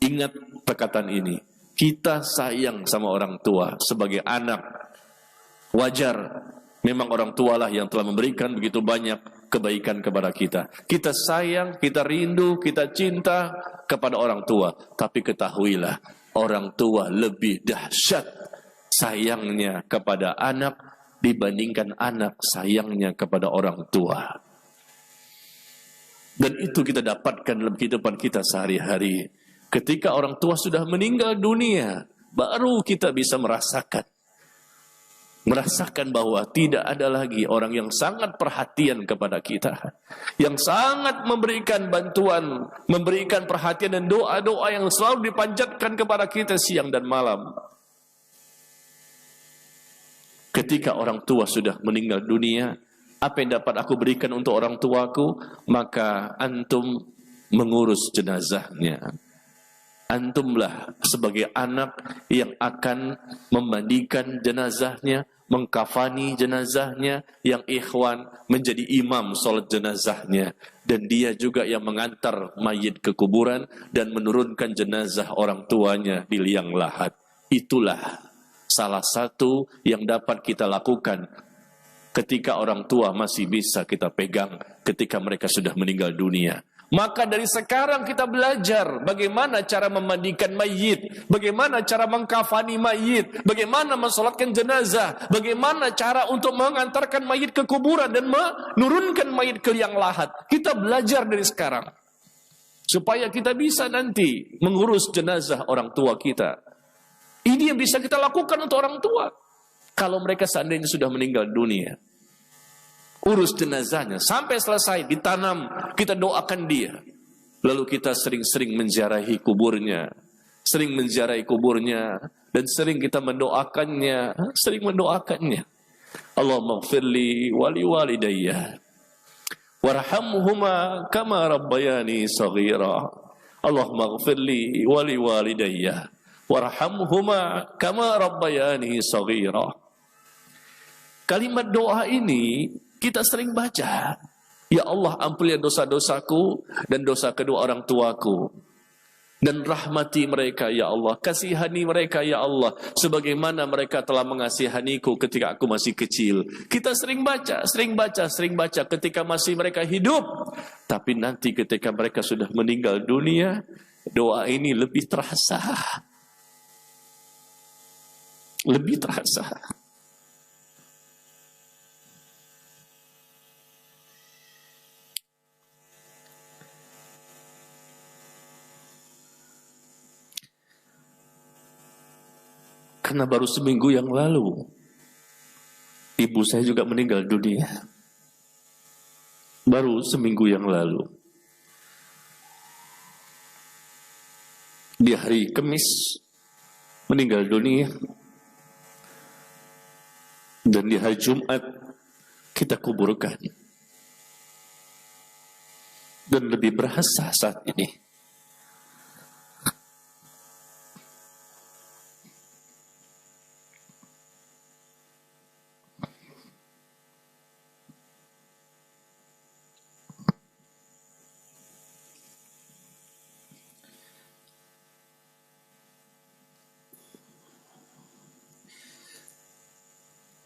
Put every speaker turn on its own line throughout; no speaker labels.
Ingat perkataan ini. Kita sayang sama orang tua sebagai anak. Wajar. Memang orang tualah yang telah memberikan begitu banyak kebaikan kepada kita. Kita sayang, kita rindu, kita cinta kepada orang tua. Tapi ketahuilah, orang tua lebih dahsyat sayangnya kepada anak dibandingkan anak sayangnya kepada orang tua. Dan itu kita dapatkan dalam kehidupan kita sehari-hari. Ketika orang tua sudah meninggal dunia, baru kita bisa merasakan bahwa tidak ada lagi orang yang sangat perhatian kepada kita, yang sangat memberikan bantuan, memberikan perhatian dan doa-doa yang selalu dipanjatkan kepada kita siang dan malam. Ketika orang tua sudah meninggal dunia, apa yang dapat aku berikan untuk orang tuaku? Maka antum mengurus jenazahnya. Antumlah sebagai anak yang akan memandikan jenazahnya, mengkafani jenazahnya, yang ikhwan menjadi imam salat jenazahnya, dan dia juga yang mengantar mayit ke kuburan dan menurunkan jenazah orang tuanya di liang lahat. Itulah salah satu yang dapat kita lakukan ketika orang tua masih bisa kita pegang ketika mereka sudah meninggal dunia. Maka dari sekarang kita belajar bagaimana cara memandikan mayit, bagaimana cara mengkafani mayit, bagaimana mensolatkan jenazah, bagaimana cara untuk mengantarkan mayit ke kuburan dan menurunkan mayit ke liang lahat. Kita belajar dari sekarang supaya kita bisa nanti mengurus jenazah orang tua kita. Ini yang bisa kita lakukan untuk orang tua kalau mereka seandainya sudah meninggal dunia. Urus jenazahnya sampai selesai, ditanam, kita doakan dia. Lalu kita sering-sering menziarahi kuburnya, dan sering kita mendoakannya, Allahumma ighfirli wali walidayya warhamhuma kama rabbayani saghira. Allahumma ighfirli wali walidayya warhamhuma kama rabbayani saghira. Kalimat doa ini kita sering baca. Ya Allah, ampunilah dosa-dosaku dan dosa kedua orang tuaku. Dan rahmati mereka ya Allah. Kasihani mereka ya Allah. Sebagaimana mereka telah mengasihaniku ketika aku masih kecil. Kita sering baca ketika masih mereka hidup. Tapi nanti ketika mereka sudah meninggal dunia, doa ini lebih terasa. Lebih terasa. Karena baru seminggu yang lalu ibu saya juga meninggal dunia. Baru seminggu yang lalu. Di hari Kamis meninggal dunia. Dan di hari Jumat kita kuburkan. Dan lebih berasa saat ini.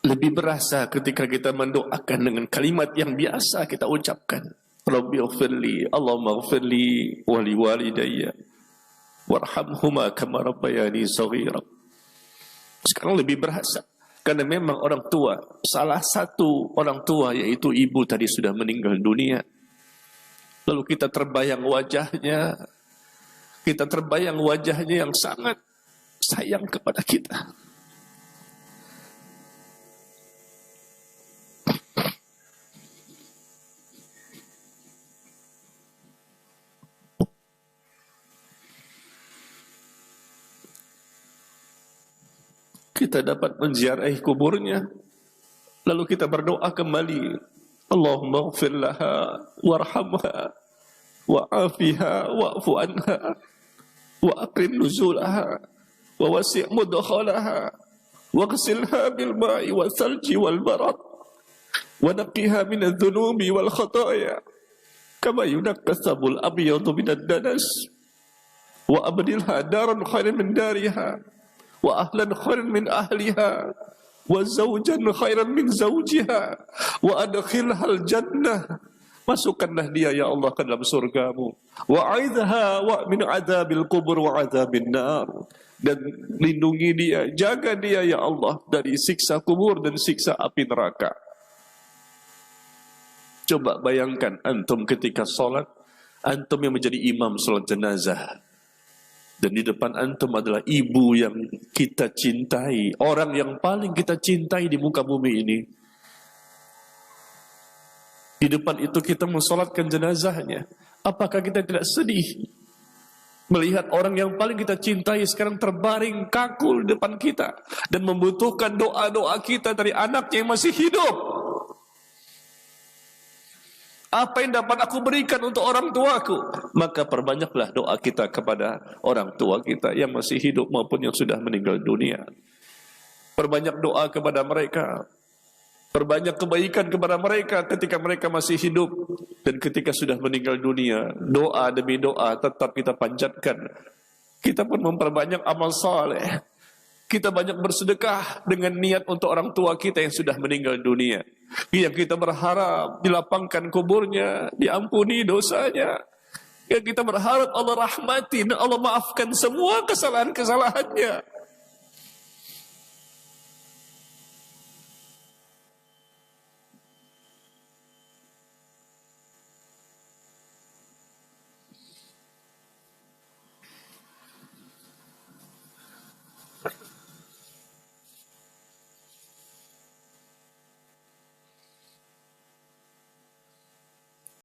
Lebih berasa ketika kita mendoakan dengan kalimat yang biasa kita ucapkan. Rabbi ighfirli, Allahumma ighfirli wali walidayya warhamhuma kama rabbayani shaghira. Sekarang lebih berasa karena memang orang tua, salah satu orang tua yaitu ibu tadi sudah meninggal dunia. Lalu kita terbayang wajahnya yang sangat sayang kepada kita. Kita dapat menziarahi kuburnya, lalu kita berdoa kembali, Allahumma ighfir laha warhamha wa'afiha wa'fu anha wa akrim nuzulaha wa wasi' mudkhalaha waghsilha bil ma'i wal thalji wal barad wa naqqiha min adh-dhunubi wal khataaya kama yunqqa ath-thawbul abyadu min ad-danas wa abdilha daran khairan min dariha wa ahlan khairan min ahliha wa zawjan khairan min zawjiha wa adkhilhal jannah. Masukkanlah dia ya Allah ke dalam surgamu. Wa aidha wa min adabil kubur wa adabin nar. Dan lindungi dia, jaga dia ya Allah dari siksa kubur dan siksa api neraka. Coba bayangkan antum ketika sholat, antum yang menjadi imam sholat jenazah. Dan di depan antum adalah ibu yang kita cintai, orang yang paling kita cintai di muka bumi ini. Di depan itu kita mensolatkan jenazahnya. Apakah kita tidak sedih melihat orang yang paling kita cintai sekarang terbaring kaku di depan kita dan membutuhkan doa-doa kita dari anaknya yang masih hidup? Apa yang dapat aku berikan untuk orang tuaku? Maka perbanyaklah doa kita kepada orang tua kita yang masih hidup maupun yang sudah meninggal dunia. Perbanyak doa kepada mereka. Perbanyak kebaikan kepada mereka ketika mereka masih hidup. Dan ketika sudah meninggal dunia, doa demi doa tetap kita panjatkan. Kita pun memperbanyak amal saleh. Kita banyak bersedekah dengan niat untuk orang tua kita yang sudah meninggal dunia. Yang kita berharap dilapangkan kuburnya, diampuni dosanya. Yang kita berharap Allah rahmati dan Allah maafkan semua kesalahan-kesalahannya.